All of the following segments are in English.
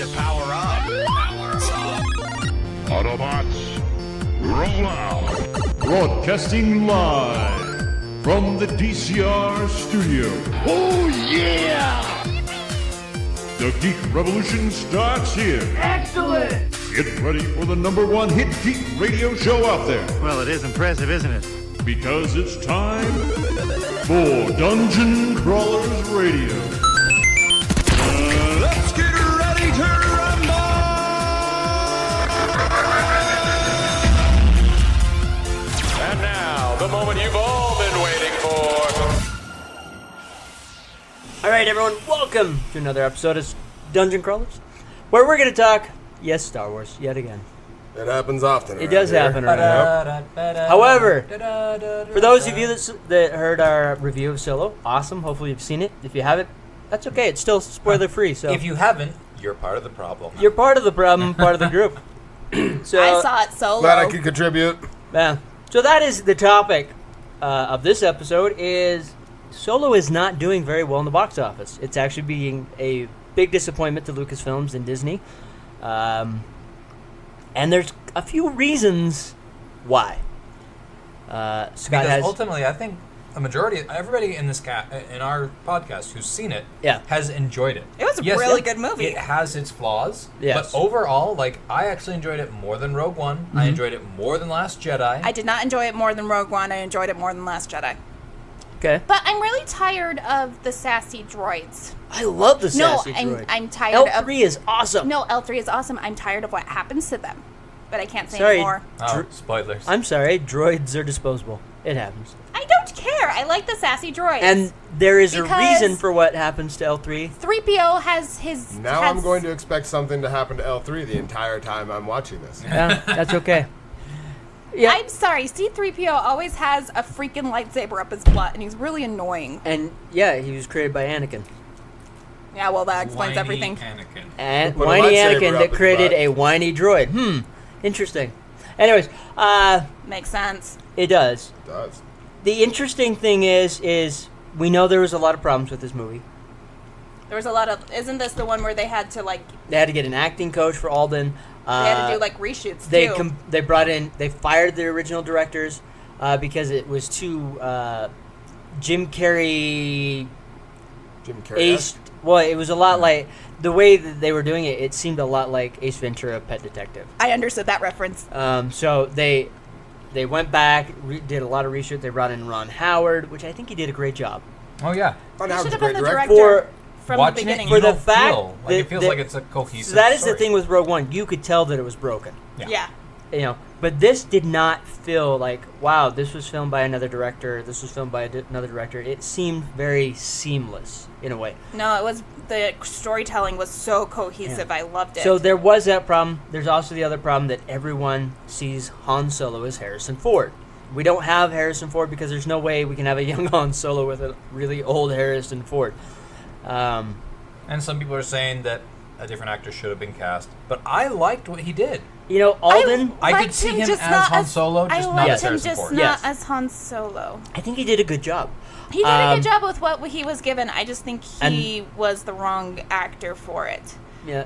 to power up. Autobots, roll out. Broadcasting live from the DCR studio. Oh, yeah! The Geek Revolution starts here. Excellent! Get ready for the #1 hit geek radio show out there. Well, it is impressive, isn't it? Because it's time for Dungeon Crawlers Radio. Let's get ready to rumble! And now, the moment you've all been waiting for. Alright everyone, welcome to another episode of Dungeon Crawlers, where we're going to talk, yes, Star Wars, yet again. It happens often. It does happen around here. However, for those of you that heard our review of Solo, awesome, hopefully you've seen it. If you haven't, that's okay, it's still spoiler free, so If you haven't, you're part of the problem. you're part of the problem, part of the group. So, I saw it solo. Glad I could contribute. yeah. So that is the topic of this episode, is Solo is not doing very well in the box office. It's actually being a big disappointment to Lucasfilms and Disney. And there's a few reasons why. Scott Because has... ultimately, I think a majority, everybody in this in our podcast who's seen it, Yeah. has enjoyed it. It was a really good movie. It has its flaws, Yes. but overall, like, I actually enjoyed it more than Rogue One. Mm-hmm. I enjoyed it more than Last Jedi. I did not enjoy it more than Rogue One. I enjoyed it more than Last Jedi. Okay. But I'm really tired of the sassy droids. I love the sassy No, droid. I'm tired of... L3 is awesome. No, L3 is awesome. I'm tired of what happens to them. But I can't say Sorry. anymore. Oh, spoilers. I'm sorry, droids are disposable. It happens. I don't care. I like the sassy droids. And there is a Because- reason for what happens to L3. 3PO has his... Now has, I'm going to expect something to happen to L3 the entire time I'm watching this. Yeah, that's okay. Yeah. I'm sorry. C-3PO always has a freaking lightsaber up his butt, and he's really annoying. And yeah, he was created by Anakin. Yeah, well, that explains Whiny everything. Anakin. And Put a whiny lightsaber Anakin up that his created butt. a whiny droid. Interesting. Anyways, Makes sense. it does. It does. The interesting thing is we know there was a lot of problems with this movie. There was a lot of... Isn't this the one where they had to, like... They had to get an acting coach for Alden. They had to do, like, reshoots, They too. they fired the original directors because it was too Jim Carrey Jim Carrey. Ace. Well, it was a lot like the way that they were doing it. It seemed a lot like Ace Ventura: Pet Detective. I understood that reference. So they went back, did a lot of research. They brought in Ron Howard, which I think he did a great job. Oh, yeah. Ron He Howard's should a have been great the director. director For from Watching the it, beginning. you For the don't fact feel like it feels that- like it's a cohesive So that is story. the thing with Rogue One. You could tell that it was broken. Yeah. You know, but this did not feel like, wow, this was filmed by another director. This was filmed by another director. It seemed very seamless in a way. No, it was... The storytelling was so cohesive. I loved it. So there was that problem. There's also the other problem that everyone sees Han Solo as Harrison Ford. We don't have Harrison Ford because there's no way we can have a young Han Solo with a really old Harrison Ford. And some people are saying that a different actor should have been cast. But I liked what he did. You know, Alden, I could liked see him just as not Han Solo, just I not liked as him Harrison just Ford. not Yes. as Han Solo. I think he did a good job. He did a good job with what he was given. I just think he And- was the wrong actor for it. Yeah.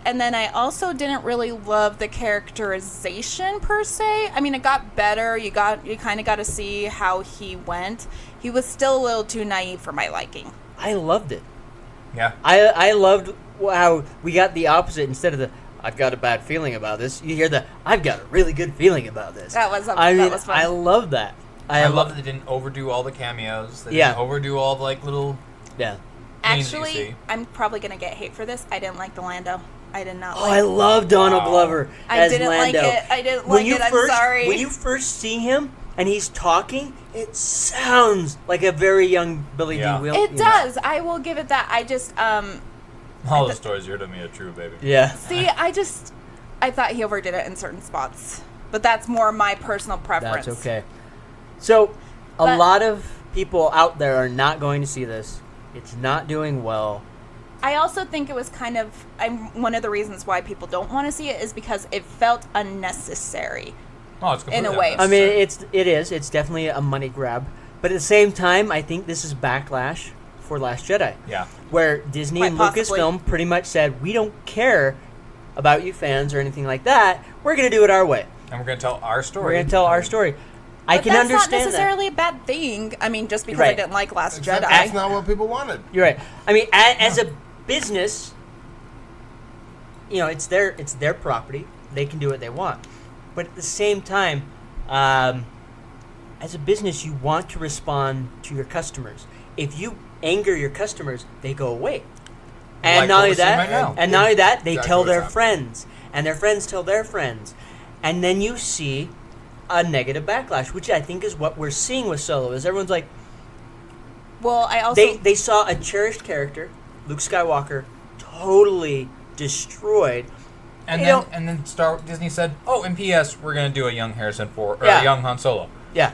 And then I also didn't really love the characterization per se. I mean, it got better. You kind of got to see how he went. He was still a little too naive for my liking. I loved it. Yeah. I loved how we got the opposite. Instead of the I've got a bad feeling about this, you hear the I've got a really good feeling about this. That was I mean, was fun. I love that. I love that they didn't overdo all the cameos. They Yeah. didn't overdo all the, like, little Yeah. things that you Actually, see. I'm probably gonna get hate for this. I didn't like the Lando. I did not Oh, like. I love Donald Wow. Glover I as didn't like Lando. it. I didn't When like you it. I'm first- sorry. When you first see him and he's talking, it sounds like a very young Billy Yeah. D. Will. It you know. does. I will give it that. I just All the stories you heard of me are true, baby. Yeah. see. I thought he overdid it in certain spots, but that's more my personal preference. That's okay. So, a But- lot of people out there are not going to see this. It's not doing well. I also think it was kind of one of the reasons why people don't want to see it is because it felt unnecessary. Oh, it's completely In a way. I mean, unnecessary. it's definitely a money grab, but at the same time, I think this is backlash before Last Jedi. Yeah. Where Disney Quite and possibly. Lucasfilm pretty much said, we don't care about you fans or anything like that. We're going to do it our way. And we're going to tell our story. We're going to tell our story. I But can that's understand not necessarily a bad thing. I mean, just because I Right. didn't like Last Except Jedi. that's not what people wanted. You're right. I mean, as a business, it's their property. They can do what they want. But at the same time, as a business, you want to respond to your customers. If you anger your customers, they go away. And Like not what only we're seeing that, right now. and not only that, they Exactly tell what's their happening. friends, and their friends tell their friends, and then you see a negative backlash, which I think is what we're seeing with Solo. Is everyone's like, Well, I also they saw a cherished character, Luke Skywalker, totally destroyed. And You then know- Disney said, "Oh, and P.S. We're going to do a young Harrison Ford or Yeah. a young Han Solo." Yeah,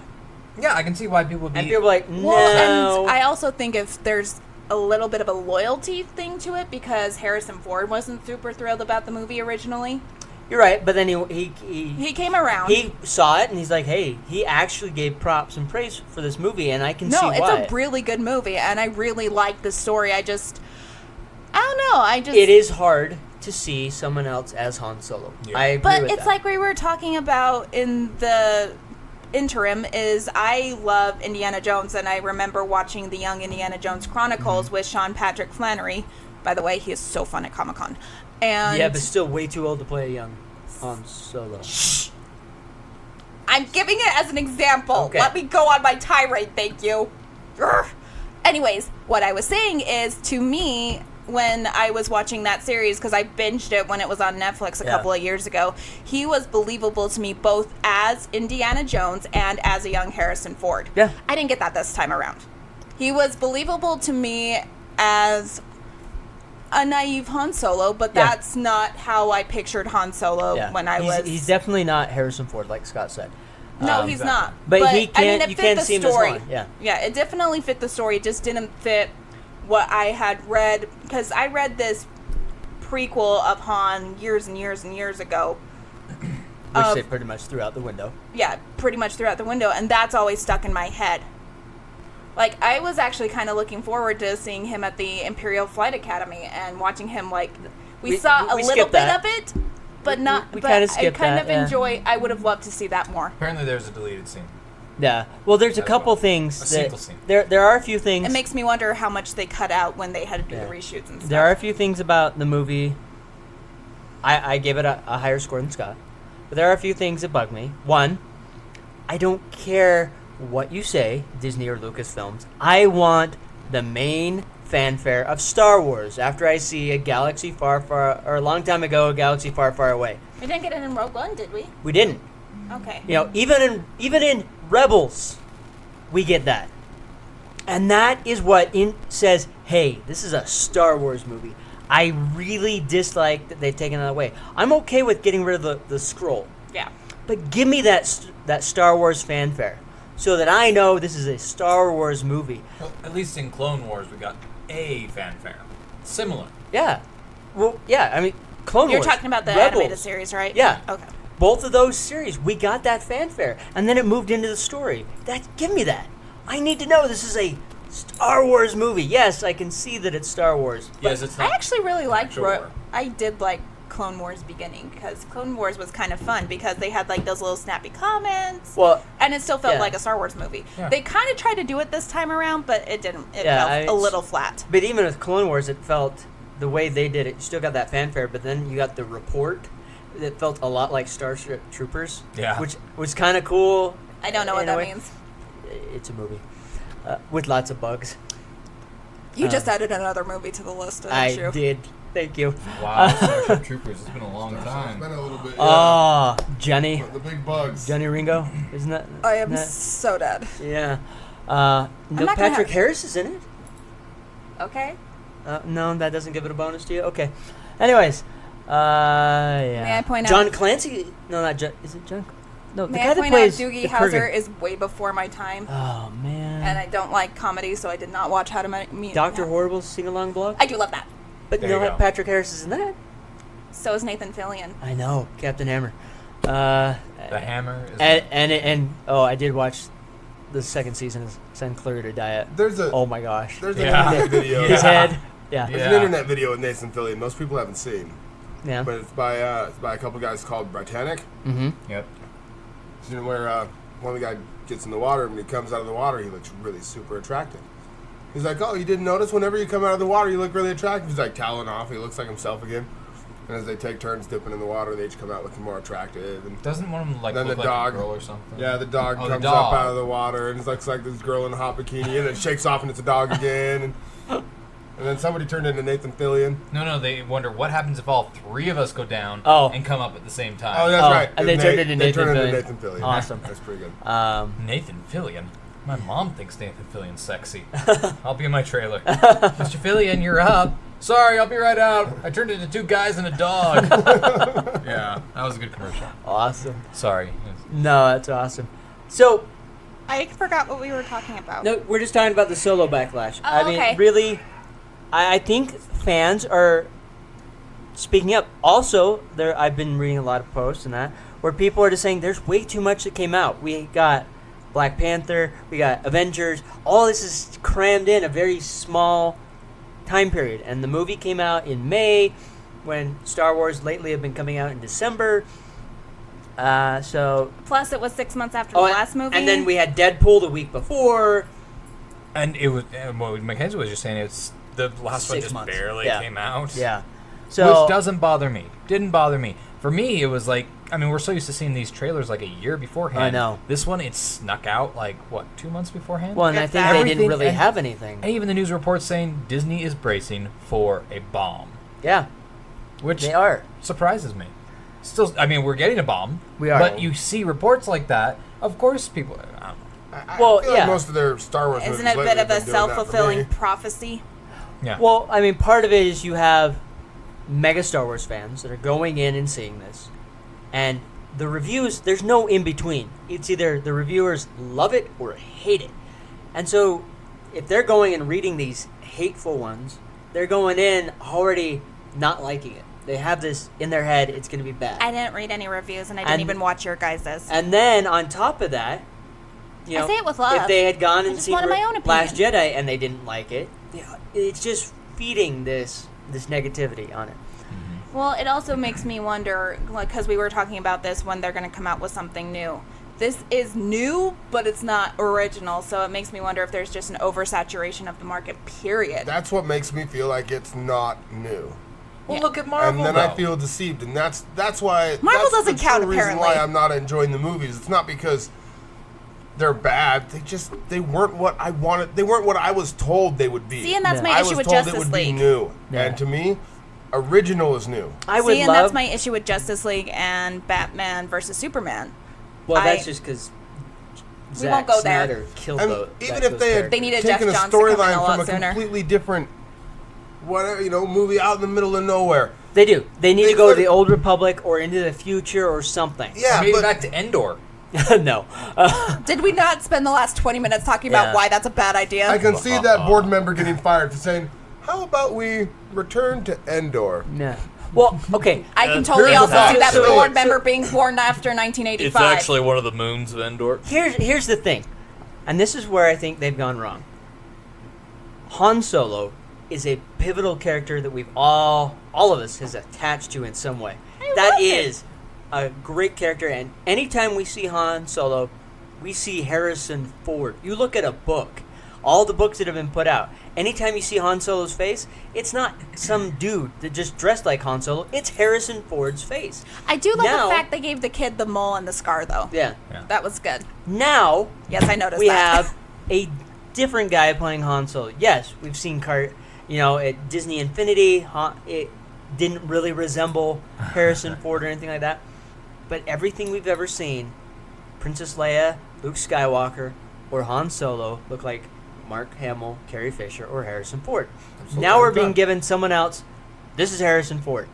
Yeah, I can see why people would be. and people are like, no. Well, and I also think if there's a little bit of a loyalty thing to it because Harrison Ford wasn't super thrilled about the movie originally. You're right, but then he He came around. he saw it and he's like, hey, he actually gave props and praise for this movie, and I can see no, why. it's a really good movie, and I really like the story. I don't know. It is hard to see someone else as Han Solo. Yeah. I agree But with it's that. like we were talking about in the interim is I love Indiana Jones, and I remember watching the Young Indiana Jones Chronicles with Sean Patrick Flannery. By the way, he is so fun at Comic-Con. And yeah, but still way too old to play a young Han Solo. I'm giving it as an example. Okay. Let me go on my tirade, thank you. Urgh. Anyways, what I was saying is, to me, when I was watching that series, because I binged it when it was on Netflix a Yeah. couple of years ago, he was believable to me both as Indiana Jones and as a young Harrison Ford. Yeah. I didn't get that this time around. He was believable to me as a naive Han Solo, but Yeah. that's not how I pictured Han Solo Yeah. when I was... He's definitely not Harrison Ford, like Scott said. No, he's not. But he I can't- mean, it you fit can't the see him as story. Han, yeah. Yeah, it definitely fit the story. It just didn't fit what I had read, because I read this prequel of Han years and years and years ago. Which they pretty much threw out the window. Yeah, pretty much throughout the window, and that's always stuck in my head. Like, I was actually kind of looking forward to seeing him at the Imperial Flight Academy and watching him, like, we saw a we little skipped bit that. of it, but not, we but kinda I skipped kind that, of yeah. enjoy, I would have loved to see that more. Apparently, there's a deleted scene. Yeah. Well, there's a As couple well. things A that single scene. there are a few things. It makes me wonder how much they cut out when they had to do Yeah. the reshoots and stuff. There are a few things about the movie. I gave it a higher score than Scott, but there are a few things that bug me. One, I don't care what you say, Disney or Lucasfilms. I want the main fanfare of Star Wars after I see a galaxy far, far, or a long time ago, a galaxy far, far away. We didn't get it in Rogue One, did we? We didn't. Okay. You know, even in Rebels, we get that, and that is what says, "Hey, this is a Star Wars movie." I really dislike that they've taken that away. I'm okay with getting rid of the scroll, Yeah. but give me that Star Wars fanfare, so that I know this is a Star Wars movie. Well, at least in Clone Wars, we got a fanfare. Similar. Yeah, well, yeah. I mean, Clone You're Wars. talking about the Rebels, animated series, right? Yeah. Okay. Both of those series, we got that fanfare, and then it moved into the story. Give me that. I need to know this is a Star Wars movie. Yes, I can see that it's Star Wars. But Yes, it's I not. actually really liked Actual war. I did like Clone Wars beginning, because Clone Wars was kind of fun because they had like those little snappy comments. Well, And it still felt yeah. like a Star Wars movie. Yeah. They kind of tried to do it this time around, but it didn't. It Yeah, felt a little flat. but even with Clone Wars, it felt the way they did it. You still got that fanfare, but then you got the report. It felt a lot like Starship Troopers. Yeah. Which was kind of cool. I don't know what in a that way. means. It's a movie with lots of bugs. You just added another movie to the list, didn't I you? did. Thank you. Wow, Starship Troopers. It's been a long It's time. been a little bit. Oh, Johnny. The big bugs. Johnny Ringo, isn't that? I am that- so dead. Yeah. not Neil gonna Patrick have- Harris is in it. Okay. No, that doesn't give it a bonus to you. Okay. Anyways, yeah. May I point John out- Clancy? No, not John. Is it John? No, the May guy I that point out plays Doogie the Howser Kurgan. is way before my time, Oh man. and I don't like comedy, so I did not watch How to Meet Doctor Horrible's sing along blog. I do love that. But There Neil you go. Patrick Harris is in that. So is Nathan Fillion. I know, Captain Hammer. The hammer is. And I did watch the second season of Santa Clarita Diet. There's a Oh my gosh. there's an Yeah. internet video. His head. Yeah. There's an internet video with Nathan Fillion most people haven't seen, Yeah. but it's by a couple guys called Britannic. Mm-hmm. Yep. You know, where one of the guy gets in the water, and when he comes out of the water, he looks really super attractive. He's like, oh, you didn't notice? Whenever you come out of the water, you look really attractive. He's like toweling off. He looks like himself again. And as they take turns dipping in the water, they each come out looking more attractive. And Doesn't one of them like then look the like dog, a girl or something? Yeah, the dog Oh, the comes dog. up out of the water, and it looks like this girl in a hot bikini, and it shakes off, and it's a dog again. And then somebody turned into Nathan Fillion. No, they wonder what happens if all three of us go down Oh. and come up at the same time. Oh, that's Oh, right. and they turned into they Nathan turned into Fillion. Nathan Fillion. Awesome. That's pretty good. Nathan Fillion? My mom thinks Nathan Fillion's sexy. I'll be in my trailer. Mr. Fillion, you're up. Sorry, I'll be right out. I turned into two guys and a dog. Yeah, that was a good commercial. Awesome. Sorry. No, that's awesome. So, I forgot what we were talking about. no, we're just talking about the Solo backlash. Oh, I mean, okay. really, I think fans are speaking up. Also, I've been reading a lot of posts and that where people are just saying there's way too much that came out. We got Black Panther, we got Avengers. All this is crammed in a very small time period. And the movie came out in May, when Star Wars lately have been coming out in December. So Plus, it was 6 months after the last movie. and then we had Deadpool the week before. And it was what Mackenzie was just saying. It's the last one 6 just months. barely Yeah. came out. Yeah. So Which doesn't bother me. Didn't bother me. For me, it was like, I mean, we're so used to seeing these trailers like a year beforehand. I know. This one, it snuck out like, what, 2 months beforehand? well, and I If think that- they didn't Everything- really and- have anything. And even the news reports saying Disney is bracing for a bomb, Yeah, which they are. surprises me. Still, I mean, we're getting a bomb. We are. But you see reports like that, of course people, I don't know. I Well, feel yeah. like most of their Star Wars movies Isn't it a lately bit of have a been doing that for self-fulfilling me. prophecy? Yeah. Well, I mean, part of it is you have mega Star Wars fans that are going in and seeing this, and the reviews, there's no in between. It's either the reviewers love it or hate it. And so if they're going and reading these hateful ones, they're going in already not liking it. They have this in their head, it's going to be bad. I didn't read any reviews, and I didn't And- even watch your guys's. And then on top of that, you I know, say it with love. if they had gone I and just seen wanted my own Last opinion. Jedi and they didn't like it, it's just feeding this negativity on it. Well, it also makes me wonder, like, because we were talking about this when they're going to come out with something new. This is new, but it's not original, so it makes me wonder if there's just an oversaturation of the market, period. That's what makes me feel like it's not new. Well, Yeah. look at Marvel, And then though. I feel deceived, and that's why Marvel that's doesn't the count, true reason why apparently. I'm not enjoying the movies. It's not because they're bad. They weren't what I wanted. They weren't what I was told they would be. See, and that's Yeah. my I issue was with told it Justice would League. be new, Yeah. and to me, original is new. I would See, and love. that's my issue with Justice League and Batman versus Superman. well, that's I- just because We won't go there. Snyder killed And those. even those if they had characters. They needed taken Jeff a Johns to come in a storyline lot from a sooner. completely different, whatever movie out in the middle of nowhere. They do. They need They to go to could- the Old Republic or into the future or something. Yeah, Maybe but back to Endor. No. Did we not spend the last 20 minutes talking about Yeah. why that's a bad idea? I can see that board member getting fired for saying, "How about we return to Endor?" No. Well, okay. I can totally here's also the see fact. that So- board member being born after 1985. one of the moons of Endor. Here's the thing, and this is where I think they've gone wrong. Han Solo is a pivotal character that we've all of us has attached to in some way. That love it. is a great character, and anytime we see Han Solo, we see Harrison Ford. You look at a book, all the books that have been put out. Anytime you see Han Solo's face, it's not some dude that just dressed like Han Solo. It's Harrison Ford's face. I do love Now- the fact they gave the kid the mole and the scar, though. Yeah. That was good. Now Yes, I noticed we that. have a different guy playing Han Solo. Yes, we've seen at Disney Infinity, it didn't really resemble Harrison Ford or anything like that. But everything we've ever seen, Princess Leia, Luke Skywalker, or Han Solo look like Mark Hamill, Carrie Fisher, or Harrison Ford. Now we're being given someone else. This is Harrison Ford.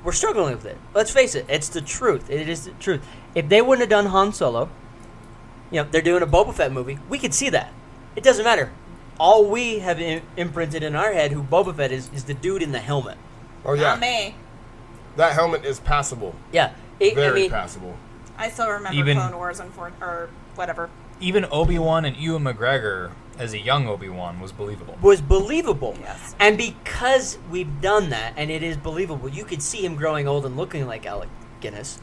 We're struggling with it. Let's face it. It's the truth. It is the truth. If they wouldn't have done Han Solo, they're doing a Boba Fett movie, we could see that. It doesn't matter. All we have imprinted in our head who Boba Fett is the dude in the helmet. Oh yeah, Not me. that helmet is passable, Yeah. very passable. I still remember Even- Clone Wars or whatever. even Obi-Wan and Ewan McGregor as a young Obi-Wan was believable. Yes. And because we've done that, and it is believable, you could see him growing old and looking like Alec Guinness.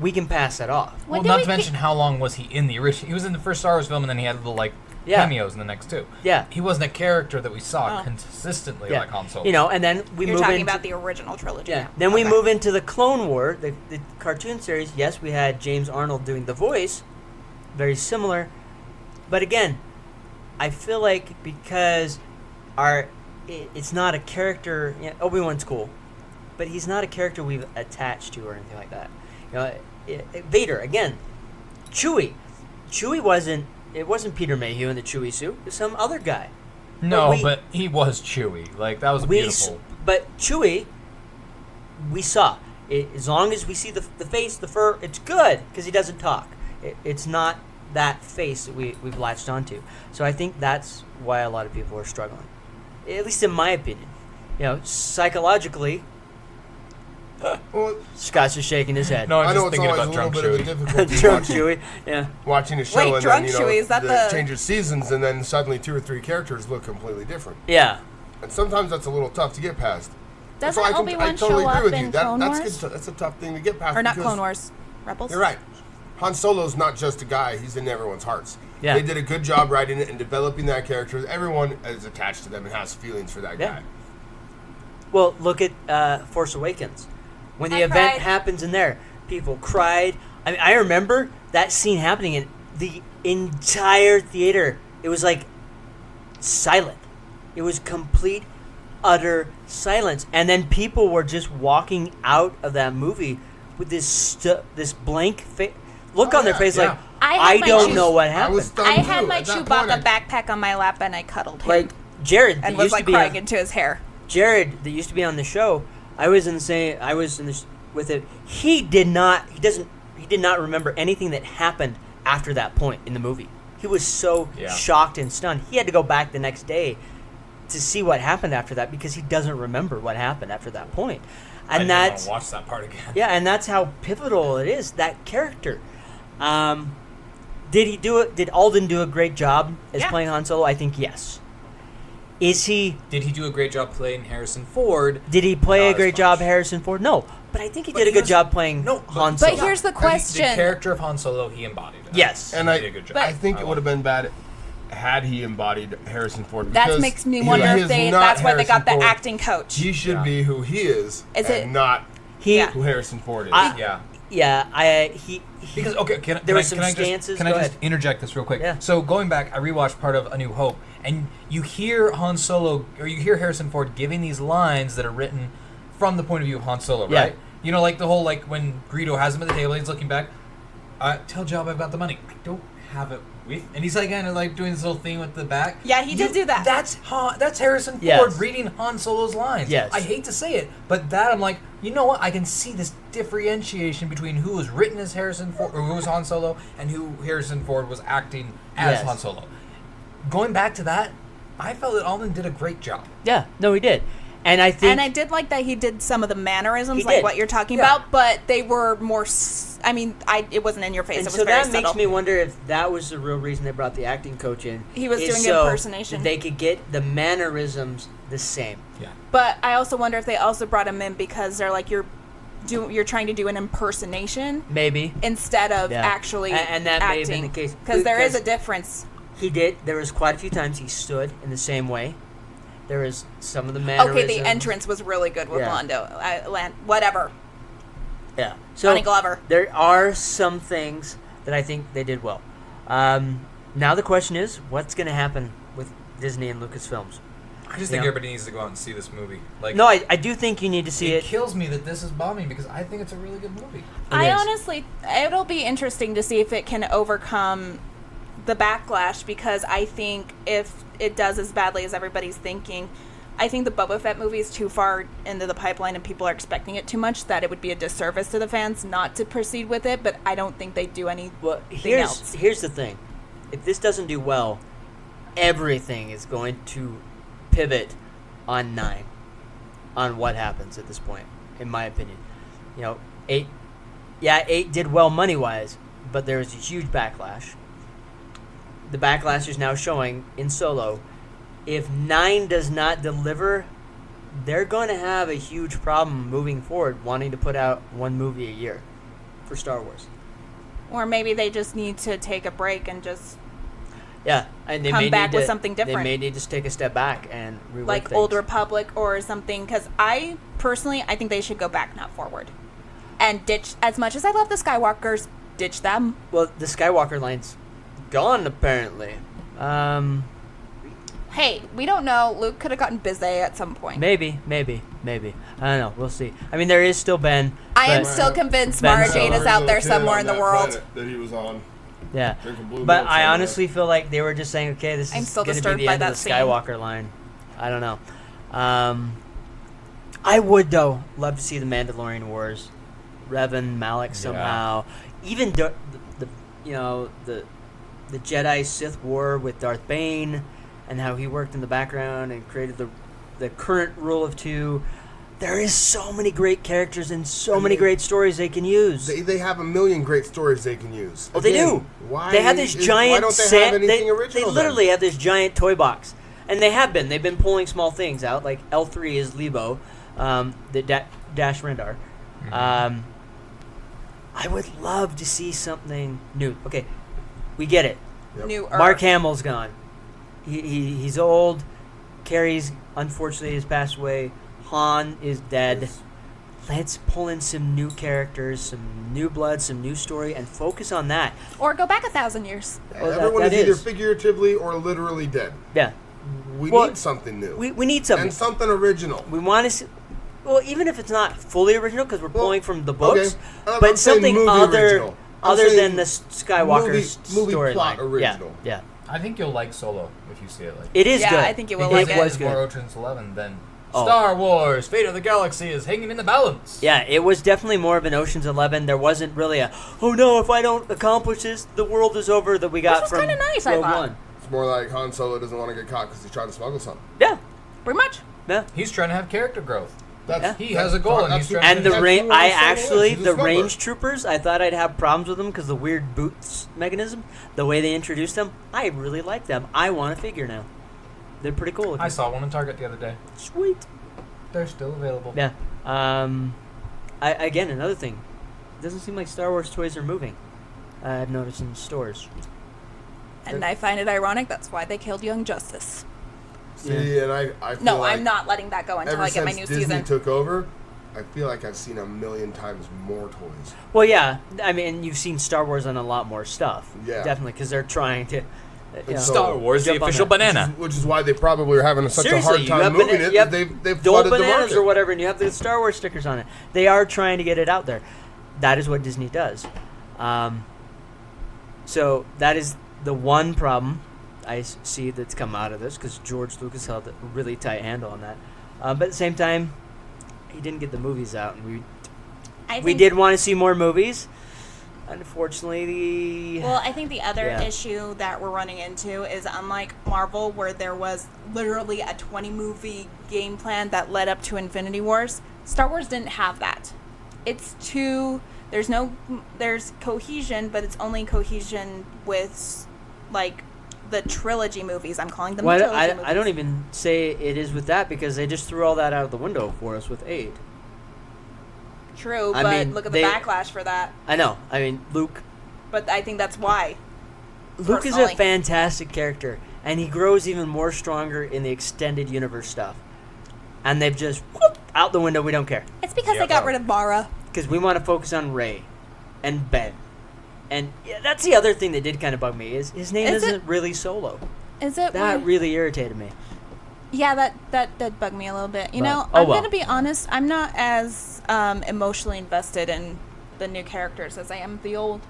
We can pass that off. Well, not to mention how long was he in the original? He was in the first Star Wars film, and then he had little cameos in the next two. Yeah. He wasn't a character that we saw consistently like Han Solo. And then we You're move talking into about the original trilogy. Yeah. Then we move into the Clone War, the cartoon series. Yes, we had James Arnold doing the voice, very similar. But again, I feel like because it's not a character. Obi-Wan's cool, but he's not a character we've attached to or anything like that. Vader again, Chewie wasn't. It wasn't Peter Mayhew in the Chewie suit. It was some other guy. No, but he was Chewie. Like, that was beautiful. But Chewie, we saw. As long as we see the face, the fur, it's good because he doesn't talk. It's not that face that we've latched onto. So I think that's why a lot of people are struggling. At least in my opinion. Psychologically, Scott's just shaking his head. No, I'm I know just it's thinking always about a little Drunk bit of a Chewie. difficulty Drunk Chewie, yeah. watching a show Wait, and Drunk then, Chewie, is that the- changes seasons and then suddenly 2 or 3 characters look completely different. Yeah. And sometimes that's a little tough to get past. Doesn't So I Obi-Wan totally show agree up with in you. Clone That's Wars? that's a tough thing to get past. Or not because Clone Wars, Rebels? You're right. Han Solo's not just a guy; he's in everyone's hearts. Yeah. They did a good job writing it and developing that character. Everyone is attached to them and has feelings for that Yeah. guy. Well, look at Force Awakens. When the I event cried. happens in there, people cried. I mean, I remember that scene happening in the entire theater. It was like silent. It was complete, utter silence. And then people were just walking out of that movie with this blank look on their face like, I had my don't Chew- know what I happened. was stunned I had too. my At that point, Chewbacca backpack on my lap and I cuddled him. Like Jared, and that was used like to be crying on, into his hair. Jared, that used to be on the show. I was in this with it. He did not remember anything that happened after that point in the movie. He was so shocked and stunned. He had to go back the next day to see what happened after that because he doesn't remember what happened after that point. And I that's didn't want to watch that part again. yeah, and that's how pivotal it is, that character. Did he do it? Did Alden do a great job as playing Han Solo? I think yes. Is he? Did he do a great job playing Harrison Ford? Did he play Not a as great much. job, Harrison Ford? No, but I think he did a good job playing Han Solo. But here's the The question. character of Han Solo, he embodied it. Yes. And He did a good job. I think it would have been bad had he embodied Harrison Ford. That because makes me he wonder is if they. not That's why they got the Harrison Ford. acting coach. He should be who he is, Is and it- not He, Yeah. who Harrison Ford is. Yeah. he Because okay, There were some stances. Can I Go just ahead. interject this real quick? Yeah. So going back, I rewatched part of A New Hope, and you hear Han Solo or you hear Harrison Ford giving these lines that are written from the point of view of Han Solo, Yeah. right? You know, like the whole when Greedo has him at the table, he's looking back. Tell Jabba I've got the money. I don't have it with, and he's like kind of like doing this little thing with the back. Yeah, he did do that. That's Harrison Ford Yes. reading Han Solo's lines. Yes. I hate to say it, but that I'm like, you know what? I can see this differentiation between who was written as Harrison Ford or who was Han Solo and who Harrison Ford was acting as Yes. Han Solo. Going back to that, I felt that Alden did a great job. Yeah, no, he did. And I think And I did like that he did some of the mannerisms, He like did. what you're talking Yeah. about, but they were more. It wasn't in your face. and It was so very that subtle. makes me wonder if that was the real reason they brought the acting coach in. He was is doing so impersonation. that they could get the mannerisms the same. Yeah. But I also wonder if they also brought him in because they're like you're trying to do an impersonation Maybe instead of Yeah. actually And that may have acting. been the case. Because there is Because- a difference. he did. There was quite a few times he stood in the same way. There was some of the mannerisms. Okay, the entrance was really good with Yeah. whatever. Yeah. So Donnie Glover. there are some things that I think they did well. Now the question is, what's going to happen with Disney and Lucasfilms? I just think Yeah. everybody needs to go out and see this movie. Like, No, I do think you need to see it it. kills me that this is bombing because I think it's a really good movie. I is. honestly, it'll be interesting to see if it can overcome the backlash because I think if it does as badly as everybody's thinking, I think the Boba Fett movie is too far into the pipeline and people are expecting it too much that it would be a disservice to the fans not to proceed with it, but I don't think they do anything Well, else. here's the thing. If this doesn't do well, everything is going to pivot on 9 on what happens at this point, in my opinion. 8 did well money-wise, but there was a huge backlash. the backlash is now showing in Solo. If 9 does not deliver, they're going to have a huge problem moving forward, wanting to put out one movie a year for Star Wars. Or maybe they just need to take a break and just Yeah, and they come may back need with to, something different. They may need to just take a step back and rework like things. Old Republic or something, because I think they should go back, not forward, and ditch. As much as I love the Skywalkers, ditch them. Well, the Skywalker line's gone apparently. Hey, we don't know. Luke could have gotten busy at some point. Maybe. I don't know. We'll see. I mean, there is still Ben. I am but- still convinced Ben Mara Solo. Jade is out there Kid somewhere on in the that world. planet that he was on. Yeah, Drinking blue but milk I somewhere. honestly feel like they were just saying, okay, this I'm is still going to be disturbed the by end of that the scene. Skywalker line. I don't know. I would though love to see the Mandalorian Wars, Revan, Malak somehow, even the Jedi Sith War with Darth Bane, and how he worked in the background and created the current rule of 2. There is so many great characters and so many great stories they can use. They have a million great stories they can use. Oh, they Again, do. Why They have this giant Why don't they set. have anything original? They literally have this giant toy box, and they have been. They've been pulling small things out. Like L3 is Lebo, the Dash Rendar. I would love to see something new. Okay, we get it. Yep. New Mark Earth. Hamill's gone. He's old. Carrie's unfortunately has passed away. Han is dead. Yes. Let's pull in some new characters, some new blood, some new story, and focus on that. Or go back 1,000 years. Well, Everyone that is either is. figuratively or literally dead. Yeah, We Well, need something new. we need something. and something original. We want to see. Well, even if it's not fully original, because we're Well, pulling from the books, okay. I'm but saying something movie other original. I'm other saying than the Skywalker movie storyline. plot original. Yeah, I think you'll like Solo if you see it like. it is Yeah, good. I think you will it like was it. good. More Ocean's 11 than Oh. Star Wars: Fate of the Galaxy is hanging in the balance. Yeah, it was definitely more of an Ocean's 11. There wasn't really a, oh no, if I don't accomplish this, the world is over that we got was from kinda nice, I Rogue thought. One. It's more like Han Solo doesn't want to get caught because he's trying to smuggle something. Yeah, Pretty much. yeah. He's trying to have character growth. That's, He has a goal, and he's trying And the that's range, who I Han Solo actually, is. He's a the smuggler. range troopers, I thought I'd have problems with them because the weird boots mechanism, the way they introduced them, I really like them. I want a figure now. They're pretty cool looking. I saw one in Target the other day. Sweet. They're still available. Yeah. Again, another thing. It doesn't seem like Star Wars toys are moving. I've noticed in stores. And I find it ironic. That's why they killed Young Justice. See, and I feel No, like I'm not letting that go until ever I get my since new Disney season. took over, I feel like I've seen a million times more toys. Well, yeah. I mean, you've seen Star Wars on a lot more stuff. Yeah. Definitely, because they're trying to. You know, Star Wars, the jump on official that. banana. Which is why they probably are having such Seriously, a hard you time have moving bana- it. you have They've Dole flooded the bananas market. or whatever, and you have the Star Wars stickers on it. They are trying to get it out there. That is what Disney does. So that is the one problem I see that's come out of this, because George Lucas held a really tight handle on that. But at the same time, he didn't get the movies out, and we did want to see more movies. Unfortunately, Well, I think the other Yeah. issue that we're running into is unlike Marvel, where there was literally a 20-movie game plan that led up to Infinity Wars, Star Wars didn't have that. It's there's cohesion, but it's only cohesion with, like, the trilogy movies. I'm calling them trilogy movies. I don't even say it is with that, because they just threw all that out of the window for us with 8. True, I but mean, look at they- the backlash for that. I know. I mean, Luke But I think that's why. Luke is a Personally. fantastic character, and he grows even more stronger in the extended universe stuff. And they've just whoop, out the window. We don't care, It's because they got rid of Mara. because we want to focus on Rey and Ben. And yeah, that's the other thing that did kind of bug me, is his name Is it- isn't really Solo. Is it? That why- really irritated me. Yeah, that did bug me a little bit. You But- know, oh I'm well. gonna be honest. I'm not as emotionally invested in the new characters as I am the old.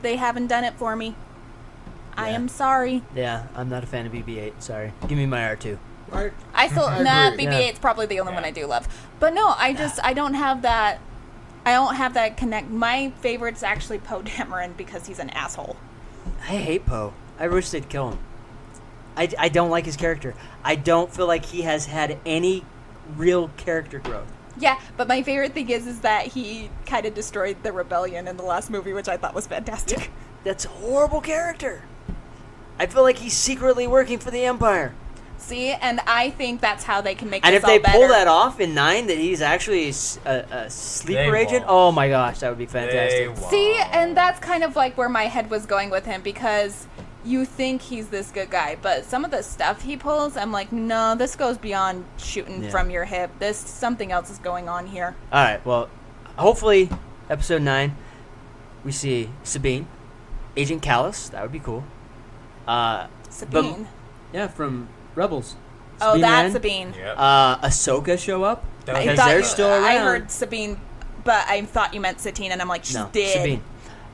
They haven't done it for me. I Yeah. am sorry. Yeah, I'm not a fan of BB-8. Sorry. Give me my R2. Right? I still I nah. agree. BB-8's probably the only one I do love. But no, I don't have that. I don't have that connect. My favorite's actually Poe Dameron because he's an asshole. I hate Poe. I wish they'd kill him. I don't like his character. I don't feel like he has had any real character growth. Yeah, but my favorite thing is that he kind of destroyed the rebellion in the last movie, which I thought was fantastic. That's a horrible character. I feel like he's secretly working for the Empire. See, and I think that's how they can make And this if they all better. pull that off in 9, that he's actually a sleeper They agent, won't. oh my gosh, that would be fantastic. They won't. See, and that's kind of like where my head was going with him, because you think he's this good guy, but some of the stuff he pulls, I'm like, no, this goes beyond shooting Yeah. from your hip. Something else is going on here. All right, well, hopefully, episode 9, we see Sabine, Agent Callus. That would be cool. Sabine. Yeah, from Rebels. Oh, Sabine that's Wren. Sabine. Yep. Ahsoka show up That because thought they're you- still around. I heard Sabine, but I thought you meant Satine, and I'm like, she's no, dead. Sabine.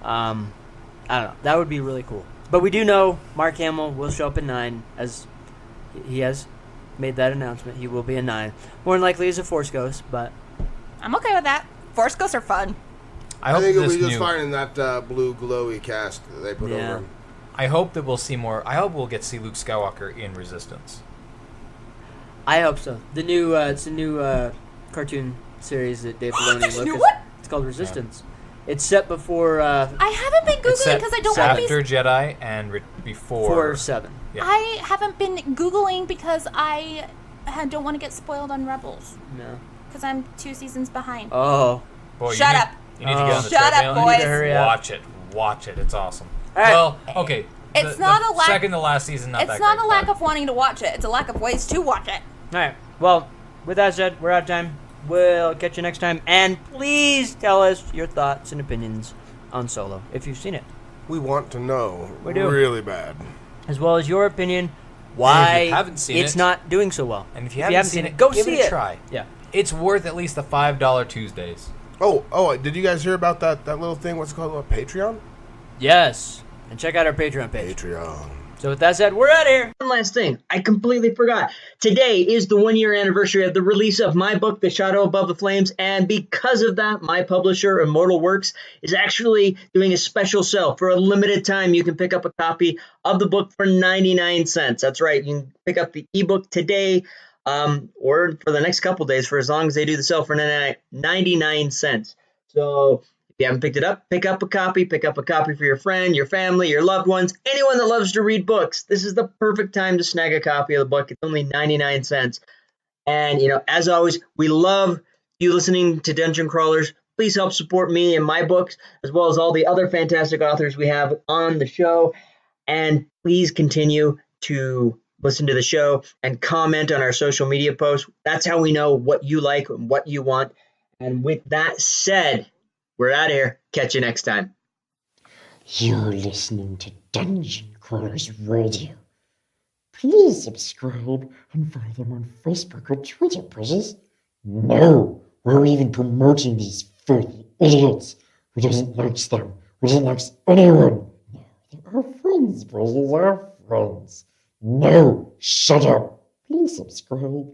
I don't know. That would be really cool. But we do know Mark Hamill will show up in 9, as he has made that announcement. He will be in 9. More than likely as a Force Ghost, but I'm okay with that. Force Ghosts are fun. I I hope think it'll this be just new. fine in that blue glowy cast that they put Yeah. over him. I hope that we'll see more. I hope we'll get to see Luke Skywalker in Resistance. I hope so. The new it's a new cartoon series that Dave Filoni and There's a new Lucas. one? It's called Resistance. It's set before I haven't been It's Googling set because I don't want to after be... Jedi and before. 4/7. Yeah. I haven't been Googling because I don't want to get spoiled on Rebels. No. Because I'm 2 seasons behind. Oh. Boy, Shut you up. Need, you need to get on the Shut up, treadmill. boys. You need to hurry up. Watch it. Watch it. It's awesome. All right. Well, okay. It's not a lack- Second to last season, not that It's not great, a lack but- of wanting to watch it. It's a lack of ways to watch it. All right. Well, with that said, we're out of time. We'll catch you next time. And please tell us your thoughts and opinions on Solo if you've seen it, We want to know We do. really bad. as well as your opinion why you haven't seen it's it- not doing so well. And if you haven't seen it, go give see it a try. Yeah. It's worth at least the $5 Tuesdays. Oh, did you guys hear about that little thing? What's it called? What, Patreon? Yes. And check out our Patreon page. Patreon. So with that said, we're out of here. One last thing, I completely forgot. Today is the 1-year anniversary of the release of my book, The Shadow Above the Flames, and because of that, my publisher, Immortal Works, is actually doing a special sale. For a limited time, you can pick up a copy of the book for 99 cents. That's right, you can pick up the ebook today or for the next couple days for as long as they do the sale for 99 cents. So if you haven't picked it up, pick up a copy for your friend, your family, your loved ones, anyone that loves to read books. This is the perfect time to snag a copy of the book. It's only 99 cents. And, as always, we love you listening to Dungeon Crawlers. Please help support me and my books, as well as all the other fantastic authors we have on the show. And please continue to listen to the show and comment on our social media posts. That's how we know what you like and what you want. And with that said, we're out of here. Catch you next time. You're listening to Dungeon Crawlers Radio. Please subscribe and follow them on Facebook or Twitter, precious. No, we're even promoting these filthy idiots. Who doesn't like them? Who doesn't like anyone? No, they're our friends, precious, our friends. No, shut up. Please subscribe.